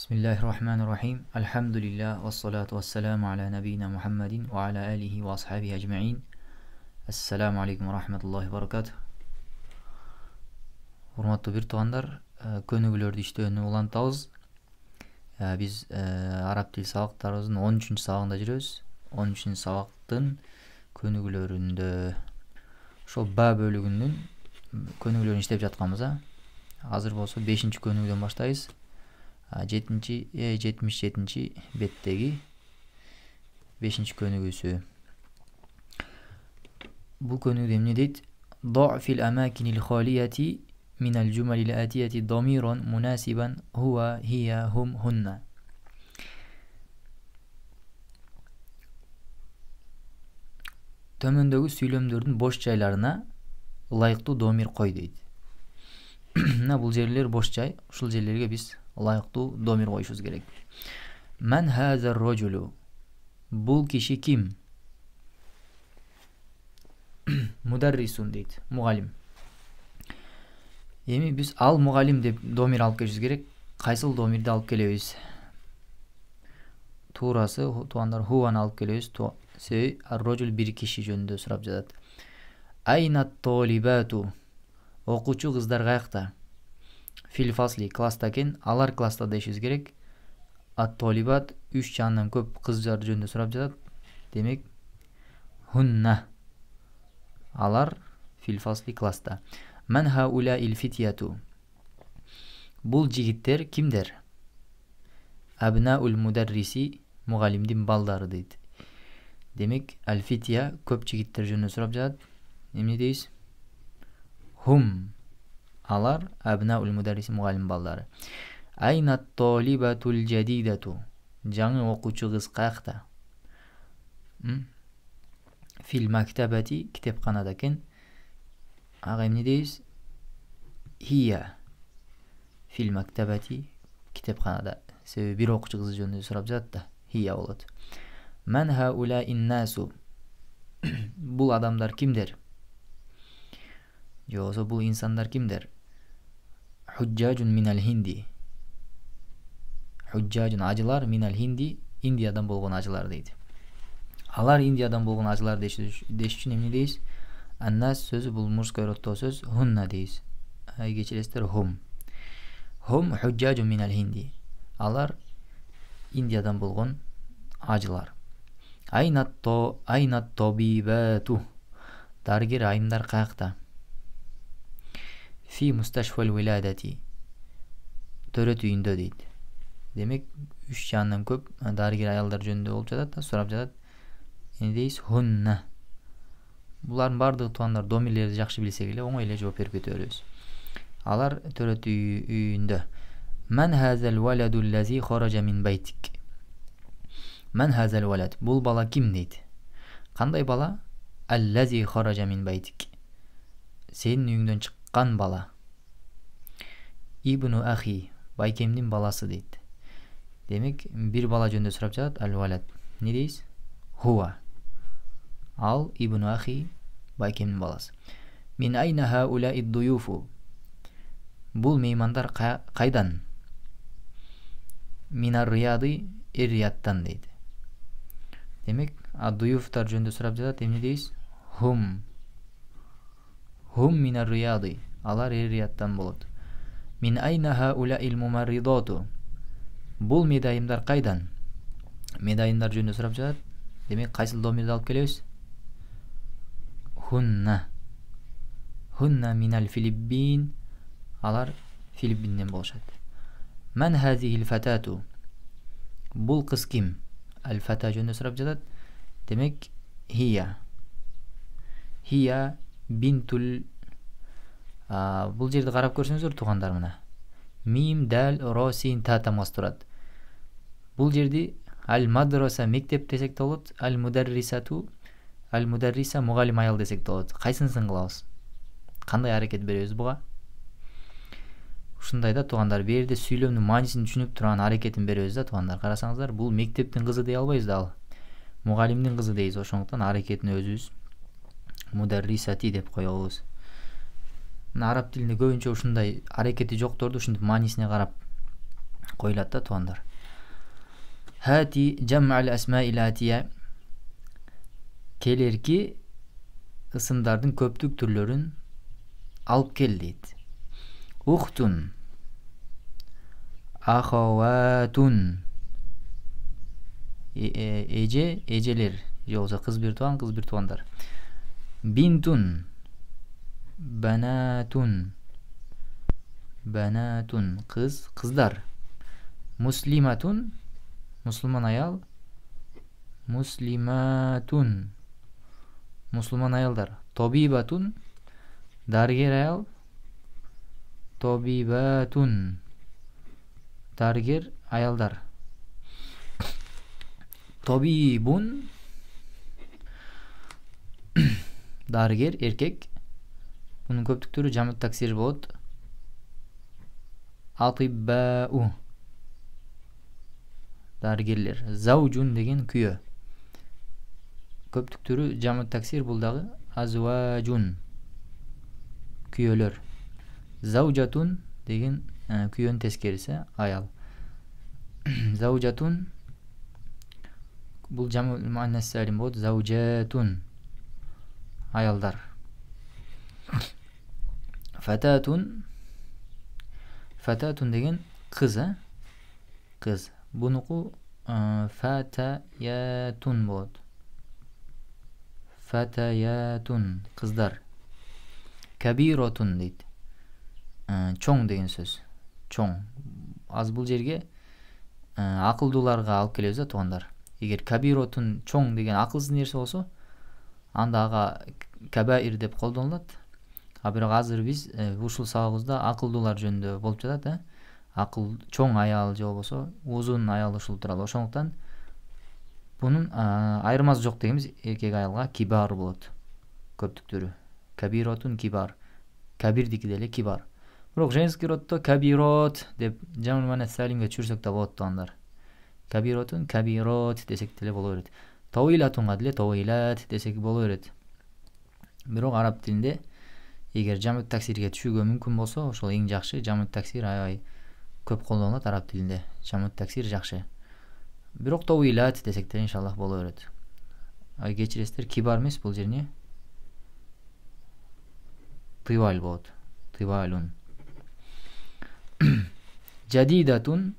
Bismillahirrahmanirrahim. Elhamdülillah ve salatu ve selamu ala nebina Muhammedin ve ala alihi ve ashabihi ecma'in. Esselamu aleyküm ve rahmetullahi ve berekatuh. Hurmatlı bir tuğanlar, könügülörді iştөөнү улантабыз. Biz Arap dil sabактарыбыздын 13. sabagында жүрөбүz. 13. sabактын könügülөрүндө ошол ба бөлүгүнүн könügülөрүн иштеп жатканбыз. Азыр болсо 5. könügүдөн баштайбыз. 77. bettegi 5. könügüsü. Bu könügüde emne deyt? ضع في الأماكن الخالية من الجمل الآتية ضميرا مناسبا هو هي هم هن. Төмөндөгү сүйлөмдөрдүн бош жайларына ылайыктуу домир кой дейт. Бул жерлер бош жай, ушул жерлерге биз ылайыктуу домир коюшубуз керек. Мен хазар роджулу. Бул киши ким? Мударрисун дейт, мугалим. Эми биз ал мугалим деп домир алып келишибиз керек. Кайсыл домирди алып келебиз? Туурасы туандар хуаны алып келебиз. Себеби ар-роджул бир киши жөнүндө сурап жатат. Айна толибату. Окуучу кыздар каякта? Фил фасли класста экен, алар класста дешибиз керек. Ат-толибат 3 жанынан көп кыздар жөнүндө сурап жатат. Демек хунна. Алар фил фасли класста. Мен хаула ил-фитияту. Бул жигиттер кимдер? Абнаул мударриси, мугалимдин балдары дейт. Демек аль-фития көп жигиттер жөнүндө сурап жатат. Эмне дейбиз? Хум. Алар абнаул мударриси, мугалим балдары. Айна толибатул жадидату. Жаңы окуучу кыз каякта? Фил мактабати, китепканада экен. Ага эмне дейбиз? Хия. Фил мактабати, китепканада. Себеби бир окуучу кыз жөнүндө сурап жатат да. Хия болот. Мен хаула иннасу. Бул адамдар кимдер? Жоксо бул инсандар кимдер? Худжажун минал хинди. Худжажун ажылар минал хинди, Индиядан болгон ажылар дейт. Алар Индиядан болгон ажылар деш үчүн эмне дейбиз? Аннас сөзү бул мужской роддо сөз, хунна дейбиз. Кечиресиздер, хум. Хум худжажун минал хинди. Алар Индиядан болгон ажылар. Айна тобибату. Дарыгер айымдар каякта? Фи мусташфал виладати. Төрөт үйүндө дейт. Демек 3 жанынан көп дарыгер аялдар жөнүндө болуп жатат да, сурап жатат. Эмне дейбиз? Хунна. Булардын бардыгы туандар домирлерди жакшы билсек эле оңой эле жооп берип кете беребиз. Алар төрөт үйүндө. Мен хазал валаду лази хаража мин байтик. Мен хазал валад. Бул бала ким дейт? Кандай бала? Аллази хаража мин байтик. Сенин үйүңдөн чыккан бала. Ибну ахи, байкемдин баласы дейт. Демек бир бала жөнүндө сурап жатат, ал-валад. Не дейсиз? Хуа. Ал ибну ахи, байкемдин баласы. Мин айна хаула ид-дуюфу. Бул меймандар кайдан? Минар рияды, эр-рияттан дейт. Демек ад-дуюфтар жөнүндө сурап жатат, эмне дейсиз? Хум. Хум минар рияды. Алар эр-рияттан болот. Мин айна хаула ил-мумарридату. Бул медайымдар кайдан? Медайымдар жөнүндө сурап жатат. Демек кайсыл домирди алып келебиз? Хунна. Хунна минал филиппин. Алар Филиппинден болушат. Мен хазихил фатату. Бул кыз ким? Аль-фата жөнүндө сурап жатат. Демек хия. Хия бинтул. Бул жерди карап көрсөңүздөр туугандар мына. Мим, дал, ро, син, та тамгасы турат. Бул жерди аль-мадраса мектеп десек да болот, аль-мударрисату, аль-мударриса мугалим аял десек да болот. Кайсынысын кылабыз? Кандай аракет беребиз буга? Ушундай да туугандар, бул жерде сүйлөмдүн маанисин түшүнүп турган аракетин беребиз да туугандар. Карасаңыздар, бул мектептин кызы дей албайбыз да, ал мугалимдин кызы дейбиз. Ошондуктан аракетин өзүбүз мударрисати деп коебуз. Араб тилинде көбүнчө ушундай аракети жокторду ушинтип маанисине карап коюлат да туугандар. Hati cem'al esma'il atiye, келерки ысымдардын көптүк түрлөрүн алып кел дейт. Ухтун, ахаватун, эже, эжелер, же болбосо кыз бир туугандар. Бинтун, банатун, банатун, кыз, кыздар. Муслиматун, мусулман аял, муслиматун, мусулман аялдар. Тобибатун, дарыгер аял, тобибатун, дарыгер аялдар. Тобибун, дарыгер эркек. Бунун көптүк түрү жамыт таксир болот. Атиббау, дарыгерлер. Заужун деген күйөө. Көптүк түрү жамыт таксир, бул дагы азважун, күйөлөр. Заужатун деген күйөнүн тескериси, аял. Заужатун, бул жамыт муаннас салим болот. Заужатун, аялдар. Фататун, фататун деген кыз, кыз. Бунуку фатаятун болот. Фатаятун, кыздар. Кабиротун дейт. Чоң деген сөз. Чоң. Аз бул жерге акылдууларга алып келебиз да туугандар. Эгер кабиротун, чоң деген акылсыз нерсе болсо, анда ага кабаир деп колдонулат. А бирок азыр биз ушул сабагыбызда акылдуулар жөнүндө болуп жатат, акыл чоң аял же болбосо узун аял ушул тууралуу. Ошондуктан бунун айырмасы жок дегенбиз. Эркек аялга кибар болот. Көптүк түрү. Кабиротун, кибар. Кабирдики деле кибар. Бирок женский роддо кабирот деп жаман муаннас салимге түшүрсөк да болот туугандар. Кабиротун, кабирот десек деле боло берет. Тавилатунга деле тавилат десек боло берет. Бирок араб тилинде эгер жамыт таксирге түшүүгө мүмкүн болсо, ошол эң жакшы. Жамыт таксир аябай көп колдонулат араб тилинде. Жамыт таксир жакшы. Бирок тавилат десек деле иншаллах боло берет. Ай кечиресиздер, кибар эмес, бул жерне тывал болот. Тывалун. Жадидатун,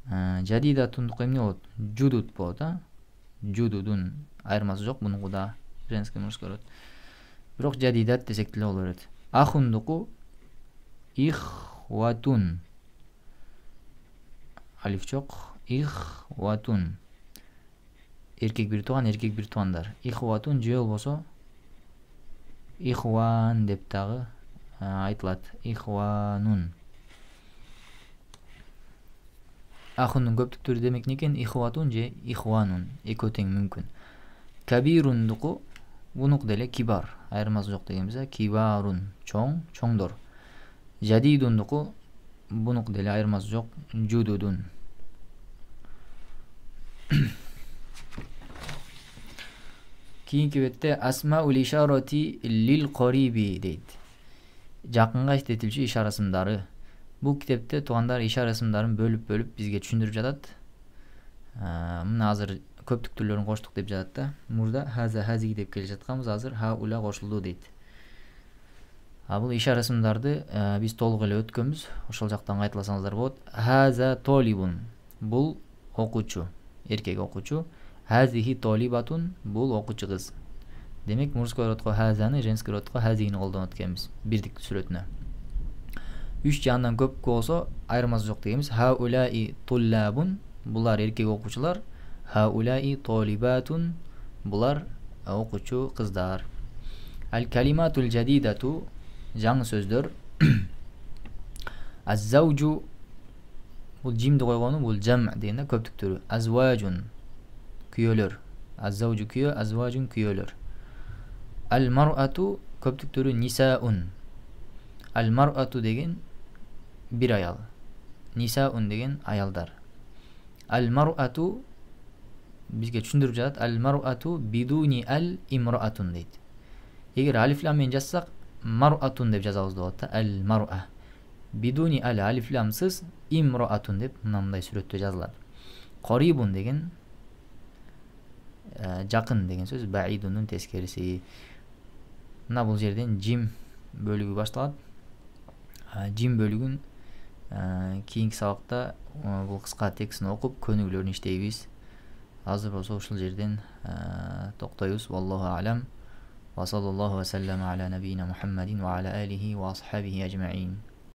жадидатундук эмне болот? Жудут болот, Жудудун айырмасы жок, мунуку да женский мужской род. Бирок жадидат десек деле боло берет. Ахундуку ихватун. Алиф жок. Ихватун. Эркек бир тууган, эркек бир туугандар. Ихватун же болбосо ихван деп дагы айтылат. Ихванун. Ахундун көптүк түрү демек некен? Ихватун же ихванун. Экөө тең мүмкүн. Кабирундуку бунук деле кибар. Айырмасы жок дегенбиз. Кибарун, чоң, чоңдор. Жадидундуку бунук деле айырмасы жок. Жудудун. Кийинки бетте асмаул ишарати лил кариби дейт. Жакынга иштетилчү ишара ысымдары. Бул китепте туугандар ишара ысымдарын бөлүп бизге түшүндүрүп жатат. Мына азыр көптүк түрлөрүн коштук деп жатат да. Мурда хаза, хазиги деп келе жатканбыз, азыр хаула кошулду дейт. Бул ишара ысымдарды биз толук эле өткөнбүз. Ошол жактан кайталасаңыздар болот. Хаза толибун. Бул окуучу, эркек окуучу. Хазихи толибатун. Бул окуучу кыз. Демек мужской родко хазаны, женский родко хазигини колдонот экенбиз. Бирдик сүрөтүнө. 3 же андан көп болсо айырмасы жок дегенбиз. Хаулаи туллабун. Булар эркек окуучулар. Хаулаи толибатун. Булар окуучу кыздар. Ал калиматул жадидату. Жаңы сөздөр. Аззаужу. Бул жимди койгону, бул жам дегенде көптүк түрү. Азважун. Күйөлөр. Аззаужу күйөө, азважун күйөлөр. Ал мар'ату көптүк түрү нисаун. Ал мар'ату деген бир аял. Нисаун деген аялдар. Ал мар'ату бизге түшүндүрүп жатат. Ал мар'ату бидуни ал имраатун дейт. Эгер алиф лам менен жазсак мар'атун деп жазабыз болот да. Ал мар'a. Biduni ali alif lamsız imraatun deb mындай сүрөттө жазылат. Qaribun деген жакын деген сөз, баидундун тескериси. Мына бул жерден жим бөлүгү башталат. Жим бөлүгүн кийинки сабакта бул кыска текстин окуп көнүгүүлөрүн иштейбиз. Азыр болсо ушул жерден токтойбуз. Валлаху алам. Ва саллаллаху ва саллама аля набийина Мухаммадин ва аля алихи ва асхабихи ажмаин.